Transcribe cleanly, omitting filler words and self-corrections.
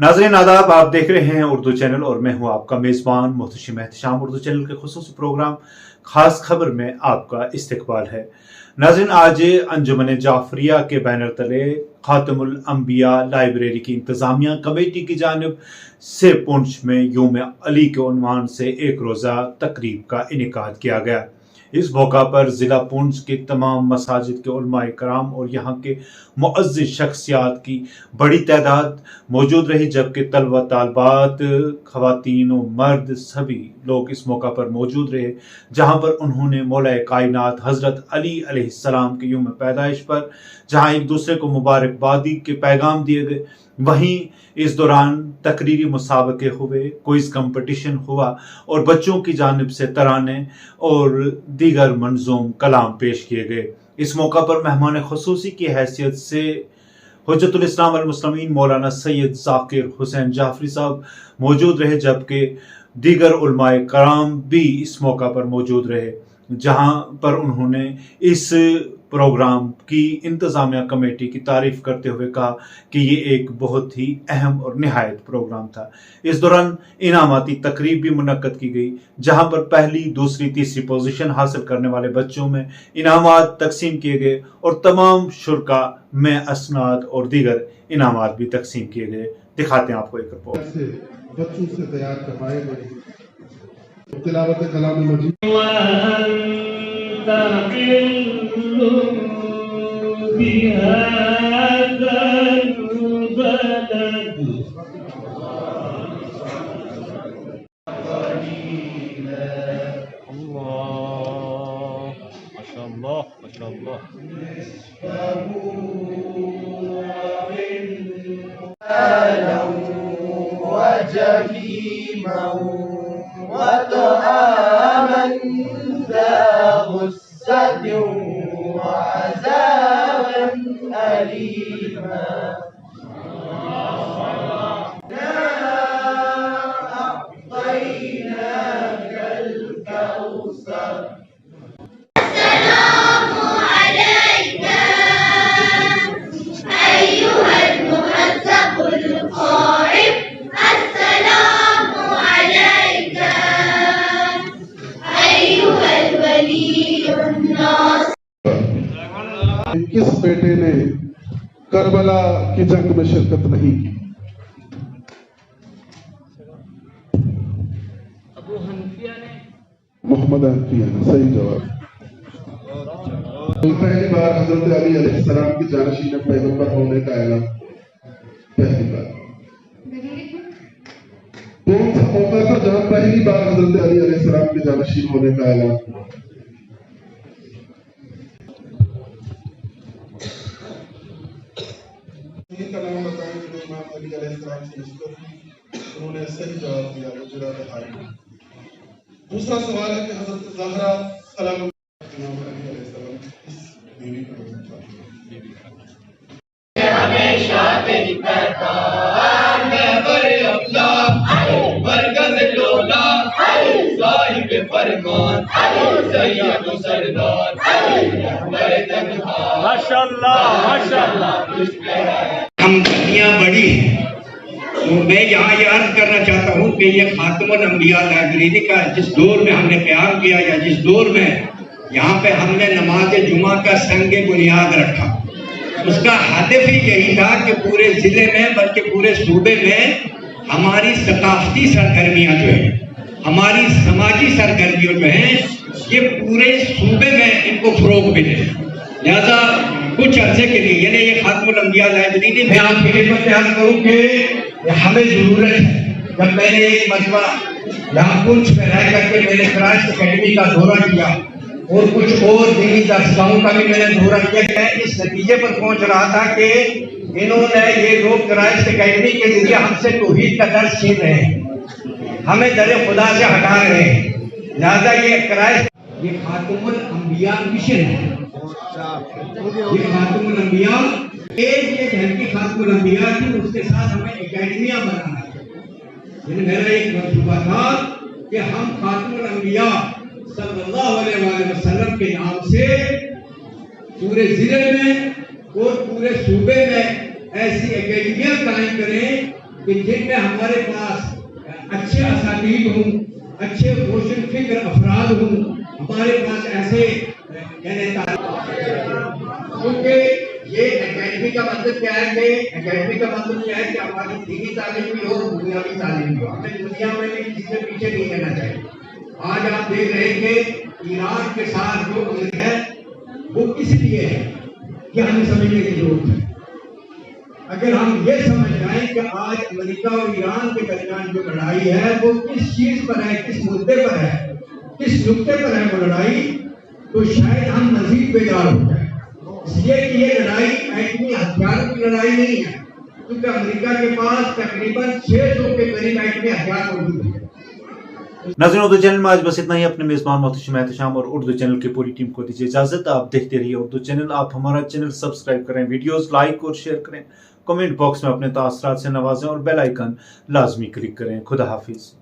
नाज़रीन आदाब, आप देख रहे हैं उर्दू चैनल और मैं हूं आपका मेज़बान मोहतशिम एहतशाम। उर्दू चैनल के खुसूसी प्रोग्राम खास खबर में आपका इस्तकबाल है। नाज़रीन, आज अंजुमन जाफरिया के बैनर तले खातमुल अंबिया लाइब्रेरी की इंतज़ामिया कमेटी की जानिब से पुंछ में यूम अली के उन्वान से एक रोज़ा तकरीब का इनेकाद किया गया। इस मौका पर ज़िला पुंछ के तमाम मसाजिद के उलमाए कराम और यहाँ के मुअज़्ज़िज़ शख्सियात की बड़ी तादाद मौजूद रही, जबकि तलबा तालबात, ख़वातीन और मर्द सभी लोग इस मौका पर मौजूद रहे, जहाँ पर उन्होंने मौला कायनात हज़रत अली अलैहिस्सलाम के यूम पैदाइश पर जहाँ एक दूसरे को मुबारकबादी के पैगाम दिए गए, वहीं इस दौरान तकरीरी मुसाबके हुए, क्विज़ कंपटीशन हुआ और बच्चों की जानिब से तराने और दीगर मंजूम कलाम पेश किए गए। इस मौका पर मेहमान खुसूसी की हैसियत से हुज्जतुल इस्लाम वल मुस्लिमीन मौलाना सैयद ज़ाकिर हुसैन जाफरी साहब मौजूद रहे, जबकि दीगर उलमाए कराम भी इस मौका पर मौजूद रहे, जहां पर उन्होंने इस प्रोग्राम की इंतज़ामिया कमेटी की तारीफ करते हुए कहा कि ये एक बहुत ही अहम और निहायत प्रोग्राम था। इस दौरान इनामाती तकरीब भी मुनक्कद की गई, जहां पर पहली, दूसरी, तीसरी पोजीशन हासिल करने वाले बच्चों में इनामात तकसीम किए गए और तमाम शुरका में असनाद और दीगर इनामात भी तकसीम किए गए। दिखाते हैं आपको एक रिपोर्ट। बच्चों से तैयार करवाए गए तिलावत कलाम मजीद وجحيما وطعاما ذا غصة وعذابا أليما أعطيناك الكوثر किस बेटे ने करबला की जंग में शिरकत नहीं की? अबू हनीफा ने। मोहम्मद हनीफा ने। सही जवाब। पहली बार हजरत अली अलैहिस्सलाम की जानशीन पैगंबर होने का ऐलान पहली बार कौन सा मौका था जहां पहली बार हजरत अली अलैहिस्सलाम की जानशीन होने का ऐलान हुआ? का नाम बताएं जो इमाम अली अलैहिस्सलाम से निस्बत की। उन्होंने सही जवाब दिया, गुजरा बहारी। दूसरा सवाल है कि हजरत ज़हरा सलाम इमाम अली अलैहिस्सलाम इस बीवी का नाम था। हमेशा तेरी पैगाम मैं बरअब्ला मरकज़ लोला साहिब फरमान सैयद सरदार माशाअल्लाह माशाअल्लाह। हम दुनिया बड़ी है, तो मैं यहाँ ये अर्ज करना चाहता हूँ कि ये खातमुल अंबिया लाइब्रेरी का जिस दौर में हमने क़याम किया या जिस दौर में यहाँ पे हमने नमाज जुमा का संग बुनियाद रखा, उसका हदफ ही यही था कि पूरे ज़िले में बल्कि पूरे सूबे में हमारी सकाफती सरगर्मियाँ जो है, हमारी समाजी सरगर्मियों जो हैं, ये पूरे सूबे में इनको फ़रोग़ मिले। लिहाजा कुछ अरसे के लिए यानी ये खातमुल अंबिया लाइब्रेरी में आपकी खिदमत में अर्ज करूँ कि हमें ज़रूरत है। जब मैंने एक मरतबा यहाँ पुंछ में रह करके मैंने क्राइस्ट अकेडमी का दौरा किया और कुछ और दीनी दरसगाहों का भी मैंने दौरा किया, मैं इस नतीजे पर पहुँच रहा था कि इन्होंने ये लोग क्राइस्ट अकेडमी के जरिए हमसे तौहीद का दर्स छीन रहे हैं, हमें दरे खुदा से हटा रहे हैं। लिहाजा ये क्राइस्ट ये खातमुल अंबिया मिशन है। ये खातमुल अंबिया एक घर की खातमुल अंबिया थी, उसके साथ हमें एकेडमियां बनाना है। मेरा एक मंसूबा था कि हम खातमुल अंबिया सल्लल्लाहु अलैहि वसल्लम के नाम से पूरे जिले में और पूरे सूबे में ऐसी एकेडमियां कायम करें کہ جن میں ہمارے پاس اچھے اساتید ہوں، اچھے روشن فکر افراد ہوں، ہمارے پاس ایسے کیونکہ یہ اکیڈمی کا مطلب کیا ہے کہ اکیڈمی کا مطلب یہ ہے کہ ہماری دینی تعلیم بھی ہو، دنیاوی تعلیم بھی ہو، ہمیں دنیا میں بھی کسی سے پیچھے نہیں رہنا چاہیے۔ آج آپ دیکھ رہے ہیں کہ ایران کے ساتھ جو ہے وہ کس لیے ہے کہ ہمیں سمجھنے کی ضرورت ہے۔ اگر ہم یہ سمجھ جائیں کہ آج امریکہ اور ایران کے درمیان جو لڑائی ہے وہ کس چیز پر ہے، کس مدعے پر ہے، کس نقطے پر ہے وہ لڑائی، تو شاید ہم مزید بیدار ہو جائیں۔ اس لیے کہ یہ لڑائی ایٹمی ہتھیاروں کی لڑائی نہیں ہے، کیونکہ امریکہ کے پاس تقریباً 600 کے قریب ایٹمی ہتھیار موجود ہیں۔ ناظرین، اردو چینل میں آج بس اتنا ہی۔ اپنے میزبان محتشم احتشام اور اردو چینل کی پوری ٹیم کو دیجیے اجازت۔ آپ دیکھتے رہیے اردو چینل۔ آپ ہمارا چینل سبسکرائب کریں، ویڈیوز لائک اور شیئر کریں، کمنٹ باکس میں اپنے تاثرات سے نوازیں اور بیل آئیکن لازمی کلک کریں۔ خدا حافظ۔